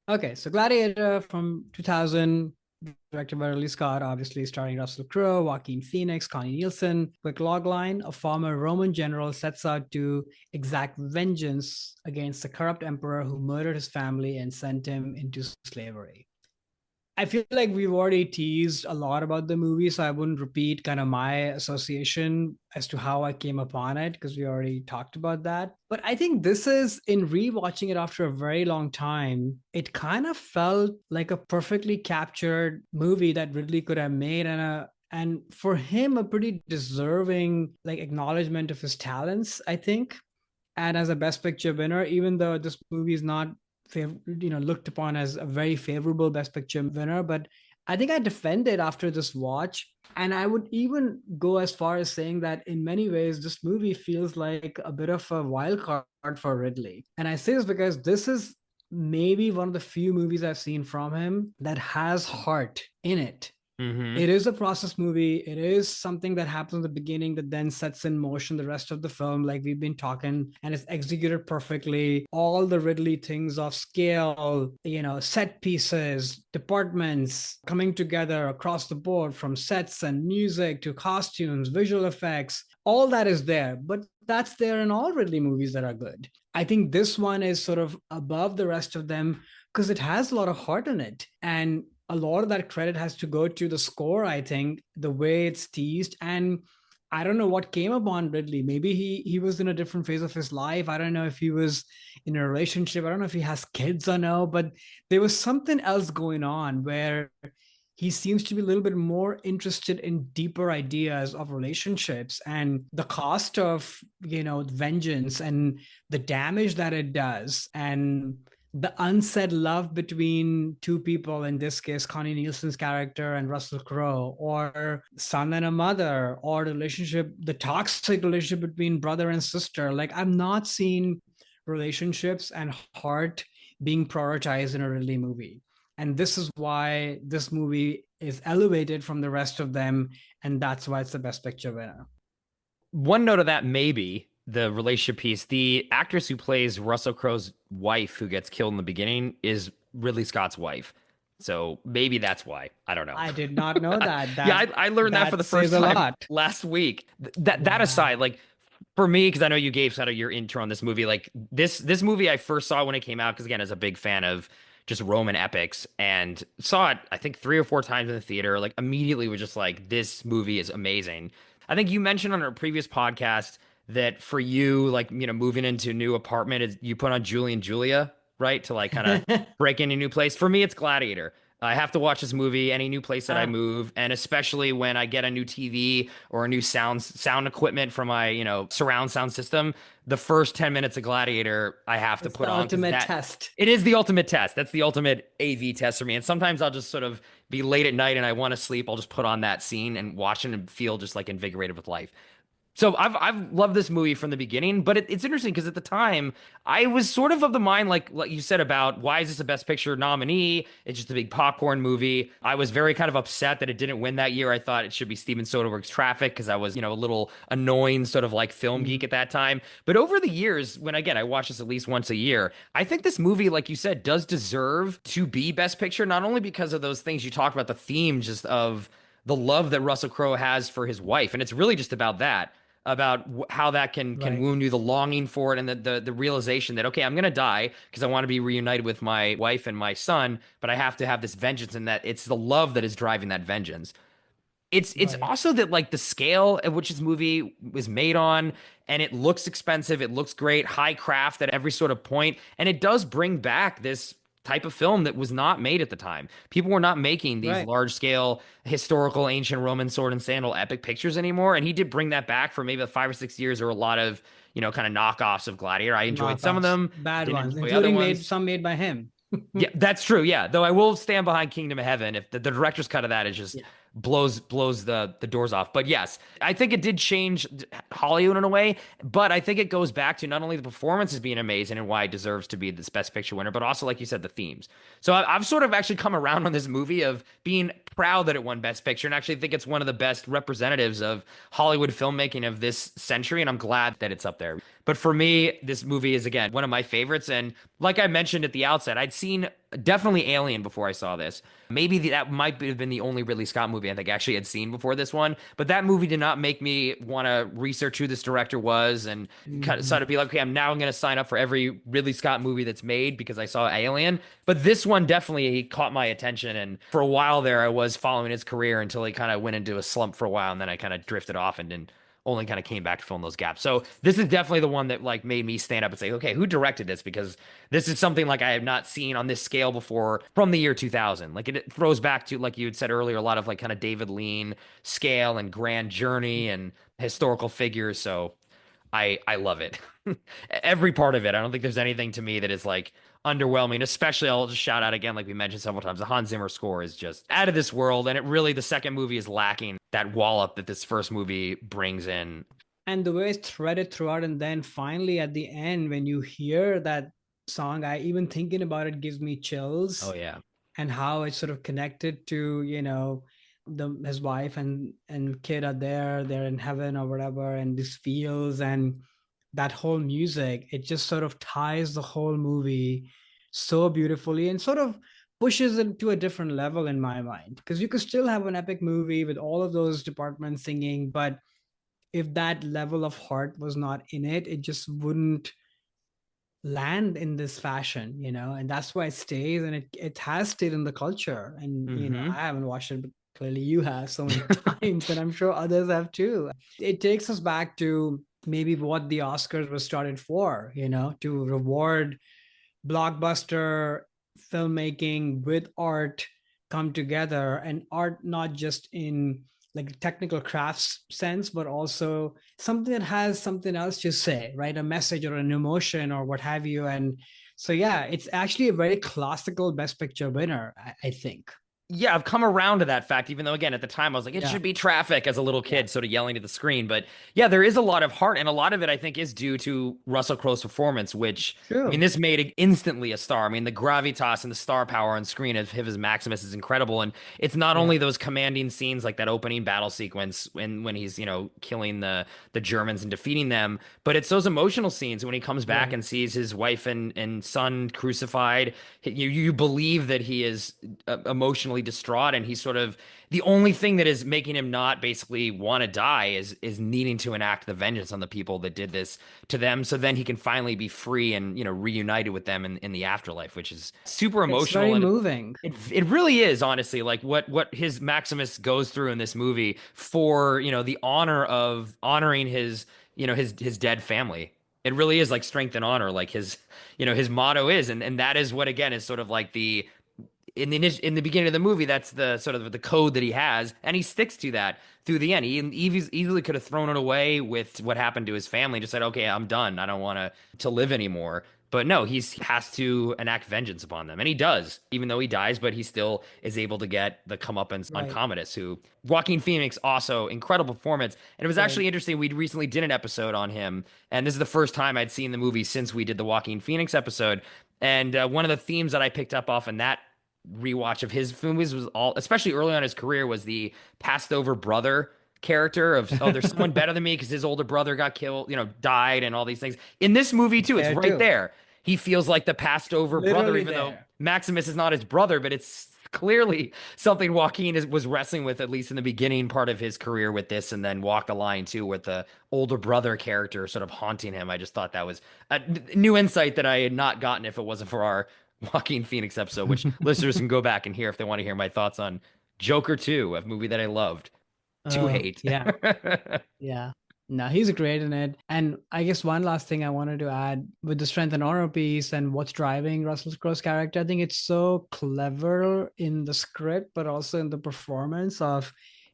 Okay, so Gladiator from 2000, directed by Ridley Scott, obviously starring Russell Crowe, Joaquin Phoenix, Connie Nielsen. Quick logline: a former Roman general sets out to exact vengeance against the corrupt emperor who murdered his family and sent him into slavery. I feel like we've already teased a lot about the movie, so I wouldn't repeat kind of my association as to how I came upon it because we already talked about that. But I think this is, in rewatching it after a very long time, it kind of felt like a perfectly captured movie that Ridley could have made, and for him a pretty deserving like acknowledgement of his talents, I think. And as a best picture winner, even though this movie is not looked upon as a very favorable best picture winner, but I think I defend it after this watch. And I would even go as far as saying that in many ways this movie feels like a bit of a wild card for Ridley. And I say this because this is maybe one of the few movies I've seen from him that has heart in it. Hmm. It is a process movie. It is something that happens in the beginning that then sets in motion the rest of the film, like we've been talking, and it's executed perfectly. All the Ridley things of scale, set pieces, departments coming together across the board, from sets and music to costumes, visual effects, all that is there. But that's there in all Ridley movies that are good. I think this one is sort of above the rest of them because it has a lot of heart in it. And a lot of that credit has to go to the score, I think, the way it's teased. And I don't know what came upon Ridley. Maybe he was in a different phase of his life. I don't know if he was in a relationship. I don't know if he has kids or no, but there was something else going on where he seems to be a little bit more interested in deeper ideas of relationships and the cost of vengeance and the damage that it does, and the unsaid love between two people, in this case Connie Nielsen's character and Russell Crowe, or son and a mother, or the relationship, the toxic relationship between brother and sister. Like, I've not seen relationships and heart being prioritized in a Ridley movie, and this is why this movie is elevated from the rest of them, and that's why it's the best picture winner. One note of that, maybe the relationship piece, the actress who plays Russell Crowe's wife, who gets killed in the beginning, is Ridley Scott's wife. So maybe that's why. I don't know. I did not know that. Yeah, that I learned that for that the says first a time lot. last week. That aside, Wow. like for me, because I know you gave sort of your intro on this movie, like this movie I first saw when it came out, because again, as a big fan of just Roman epics, and saw it I think 3 or 4 times in the theater. Like immediately was just like, this movie is amazing. I think you mentioned on our previous podcast that for you, like moving into a new apartment, you put on Julie and Julia, right, to like kind of break into a new place. For me, it's Gladiator. I have to watch this movie any new place that I Ah, move, and especially when I get a new TV or a new sound equipment for my, surround sound system. The first 10 minutes of Gladiator I have to it's put the on, because ultimate that test. it is the ultimate test. That's the ultimate AV test for me. And sometimes I'll just sort of be late at night and I want to sleep. I'll just put on that scene and watch it and feel just like invigorated with life. So I've loved this movie from the beginning, but it's interesting because at the time I was sort of the mind, like you said, about why is this a Best Picture nominee? It's just a big popcorn movie. I was very kind of upset that it didn't win that year. I thought it should be Steven Soderbergh's Traffic, because I was a little annoying sort of like film geek Mm, at that time. But over the years, when again I watch this at least once a year, I think this movie, like you said, does deserve to be Best Picture, not only because of those things you talked about, the theme just of the love that Russell Crowe has for his wife, and it's really just about that, about how that can right. wound you, the longing for it, and the realization that, okay, I'm gonna die because I want to be reunited with my wife and my son, but I have to have this vengeance, and that it's the love that is driving that vengeance. It's Right. also that, like, the scale at which this movie was made on, and it looks expensive, it looks great, high craft at every sort of point, and it does bring back this type of film that was not made at the time. People were not making these Right. large scale historical ancient Roman sword and sandal epic pictures anymore, and he did bring that back for maybe 5 or 6 years. There were a lot of kind of knockoffs of Gladiator. I enjoyed some of Knockoffs, them, bad didn't ones, enjoy other including made ones. some made by him. Yeah, that's true. Yeah, though I will stand behind Kingdom of Heaven. If the director's cut of that is just Yeah. blows the doors off. But yes, I think it did change Hollywood in a way. But I think it goes back to not only the performances being amazing and why it deserves to be this Best Picture winner, but also, like you said, the themes. So I've sort of actually come around on this movie of being proud that it won Best Picture and actually think it's one of the best representatives of Hollywood filmmaking of this century. And I'm glad that it's up there. But for me, this movie is, again, one of my favorites. And like I mentioned at the outset, I'd seen definitely Alien before I saw this. Maybe that might have been the only Ridley Scott movie I think I actually had seen before this one. But that movie did not make me want to research who this director was and kind of Mhm. sort of be like, okay, I'm now going to sign up for every Ridley Scott movie that's made because I saw Alien. But this one definitely caught my attention. And for a while there, I was following his career until he kind of went into a slump for a while. And then I kind of drifted off and didn't only kind of came back to fill in those gaps. So this is definitely the one that like made me stand up and say, okay, who directed this? Because this is something like I have not seen on this scale before from the year 2000. Like it throws back to, like you had said earlier, a lot of like kind of David Lean scale and grand journey and historical figures. So I love it. Every part of it. I don't think there's anything to me that is like underwhelming. Especially, I'll just shout out again, like we mentioned several times, the Hans Zimmer score is just out of this world, and it really the second movie is lacking that wallop that this first movie brings in. And the way it's threaded throughout, and then finally at the end, when you hear that song, I even thinking about it gives me Oh chills, yeah. and how it's sort of connected to, his wife and kid are there, they're in heaven or whatever, and this feels, and that whole music, it just sort of ties the whole movie so beautifully and sort of pushes it to a different level in my mind, because you could still have an epic movie with all of those departments singing, but if that level of heart was not in it, it just wouldn't land in this fashion, and that's why it stays, and it has stayed in the culture. And Hmm. I haven't watched it, but clearly you have so many times, and I'm sure others have too. It takes us back to maybe what the Oscars was started for, to reward blockbuster filmmaking with art come together, and art not just in like technical crafts sense, but also something that has something else to say, right? A message or an emotion or what have you. And so yeah, it's actually a very classical best picture winner, I think. Yeah, I've come around to that fact, even though, again, at the time I was like, it Yeah. should be Traffic as a little Yeah. kid, sort of yelling at the screen. But yeah, there is a lot of heart, and a lot of it, I think, is due to Russell Crowe's performance, which, I mean, True. this made it instantly a star. I mean, the gravitas and the star power on screen of him as Maximus is incredible. And it's not Yeah. only those commanding scenes like that opening battle sequence when he's, killing the Germans and defeating them, but it's those emotional scenes when he comes back Right. and sees his wife and son crucified. You believe that he is emotionally distraught, and he's sort of the only thing that is making him not basically want to die is needing to enact the vengeance on the people that did this to them, so then he can finally be free and reunited with them in the afterlife, which is super It's emotional. very And moving. it really is, honestly, like what his Maximus goes through in this movie for the honor of honoring his dead family. It really is like strength and honor, like his motto is, and that is what, again, is sort of like the in the beginning of the movie, that's the sort of the code that he has, and he sticks to that through the end. He easily could have thrown it away with what happened to his family, just said, "Okay, I'm done. I don't want to live anymore." But no, he has to enact vengeance upon them, and he does, even though he dies. But he still is able to get the comeuppance on Right. Commodus, who Joaquin Phoenix, also incredible performance. And it was Right. actually interesting. We recently did an episode on him, and this is the first time I'd seen the movie since we did the Joaquin Phoenix episode. And one of the themes that I picked up off in that rewatch of his movies was all, especially early on in his career, was the passed over brother character of, oh, there's someone better than me because his older brother got killed, died, and all these things. In this movie too, it's There right too. there. He feels like the passed over brother, Literally even though there. Maximus is not his brother, but it's clearly something Joaquin was wrestling with, at least in the beginning part of his career with this, and then Walk the Line too, with the older brother character sort of haunting him. I just thought that was a new insight that I had not gotten if it wasn't for our Joaquin Phoenix episode, which listeners can go back and hear if they want to hear my thoughts on Joker 2, a movie that I loved to hate. Yeah. Yeah. No, he's great in it. And I guess one last thing I wanted to add with the strength and honor piece and what's driving Russell Crowe's character, I think it's so clever in the script, but also in the performance of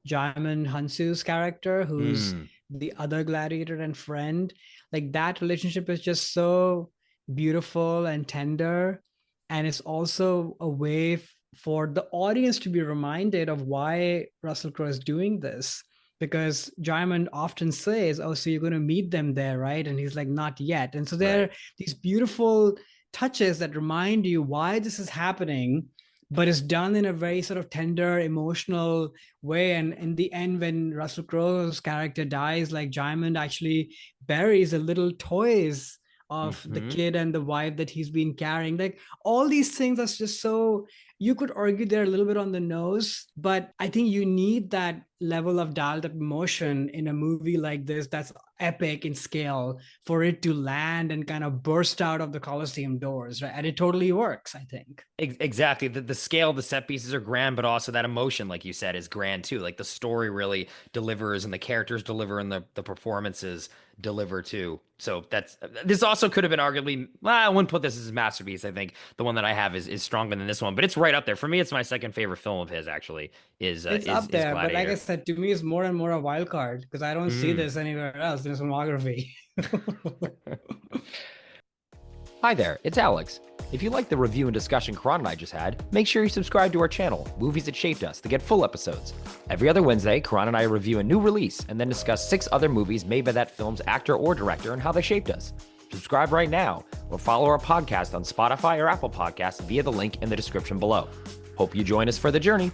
Jaimin Hansu's character, who's Mm, the other gladiator and friend. Like that relationship is just so beautiful and tender. And it's also a way for the audience to be reminded of why Russell Crowe is doing this, because Jarman often says, "Oh, so you're going to meet them there, right?" And he's like, "Not yet." And so there right. are these beautiful touches that remind you why this is happening, but it's done in a very sort of tender, emotional way. And in the end, when Russell Crowe's character dies, like Diamond actually buries the little toys of the Hmm. kid and the wife that he's been carrying. Like all these things are just so, you could argue they're a little bit on the nose, but I think you need that level of dialed up emotion in a movie like this that's epic in scale for it to land and kind of burst out of the Coliseum doors, right? And it totally works, I think. Exactly. The scale, the set pieces are grand, but also that emotion, like you said, is grand too. Like the story really delivers and the characters deliver and the performances deliver too. So that's this also could have been arguably, well, I wouldn't put this as a masterpiece. I think the one that I have is stronger than this one, but it's right up there. For me, it's my second favorite film of his actually It's up is there, but like I Gladiator. said, to me, it's more and more a wild card because I don't see Mm. this anywhere else in his filmography. Hi there, it's Alex. If you like the review and discussion Karan and I just had, make sure you subscribe to our channel, Movies That Shaped Us, to get full episodes. Every other Wednesday, Karan and I review a new release and then discuss 6 other movies made by that film's actor or director and how they shaped us. Subscribe right now or follow our podcast on Spotify or Apple Podcasts via the link in the description below. Hope you join us for the journey.